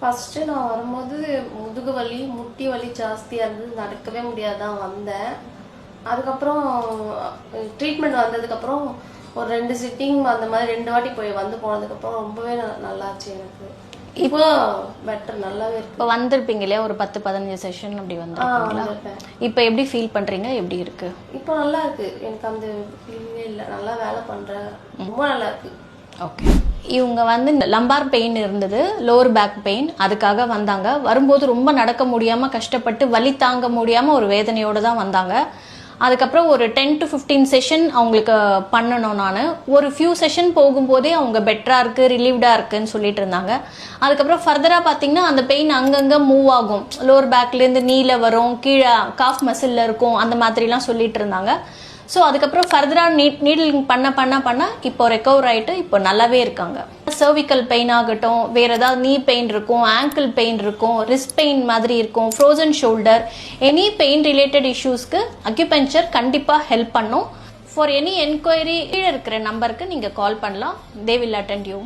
First நான் வரும்போது முதுகு வலி முட்டி வலி ஜாஸ்தியாக இருந்தது, நடக்கவே முடியாதான் வந்தேன். அதுக்கப்புறம் ட்ரீட்மெண்ட் வந்ததுக்கப்புறம் ஒரு 2 சிட்டிங் அந்த மாதிரி 2 வாட்டி போனதுக்கப்புறம் ரொம்பவே நல்லாச்சு எனக்கு. இப்போ பெட்டர், நல்லாவே இருக்கு. இப்போ வந்திருப்பீங்க இல்லையா, ஒரு 10-15 செஷன் அப்படி வந்திருக்கீங்களா? இப்போ எப்படி ஃபீல் பண்றீங்க, எப்படி இருக்கு? இப்போ நல்லா இருக்கு, எனக்கு அந்த ஃபீலிங்கே இல்லை, நல்லா வேலை பண்றேன், ரொம்ப நல்லா இருக்கு. ஓகே. இவங்க வந்து லம்பார் பெயின் இருந்தது, லோவர் பேக் பெயின், அதுக்காக வந்தாங்க. வரும்போது ரொம்ப நடக்க முடியாம கஷ்டப்பட்டு வலி தாங்க முடியாம ஒரு வேதனையோட தான் வந்தாங்க. அதுக்கப்புறம் ஒரு 10 to 15 செஷன் அவங்களுக்கு பண்ணணும். நான் ஒரு ஃபியூ செஷன் போகும்போதே அவங்க பெட்டரா இருக்கு, ரிலீவ்டா இருக்குன்னு சொல்லிட்டு இருந்தாங்க. அதுக்கப்புறம் ஃபர்தரா பாத்தீங்கன்னா அந்த பெயின் அங்கங்க மூவ் ஆகும், லோவர் பேக்ல இருந்து நீல வரும், கீழே காஃப் மசில்ல இருக்கும், அந்த மாதிரிலாம் சொல்லிட்டு இருந்தாங்க. ஸோ அதுக்கப்புறம் ஃபர்தராக நீடிலிங் பண்ண இப்போ ரெக்கவர் ஆகிட்டு இப்போ நல்லாவே இருக்காங்க. சர்விக்கல் பெயின் ஆகட்டும், வேற ஏதாவது நீ பெயின் இருக்கும், ஆங்கிள் பெயின் இருக்கும், ரிஸ்ட் பெயின் மாதிரி இருக்கும், frozen shoulder, any pain related இஷ்யூஸ்க்கு அக்யூபஞ்சர் கண்டிப்பாக ஹெல்ப் பண்ணும். ஃபார் எனி என்கொயரி கீழே இருக்கிற நம்பருக்கு நீங்கள் கால் பண்ணலாம். They will attend you.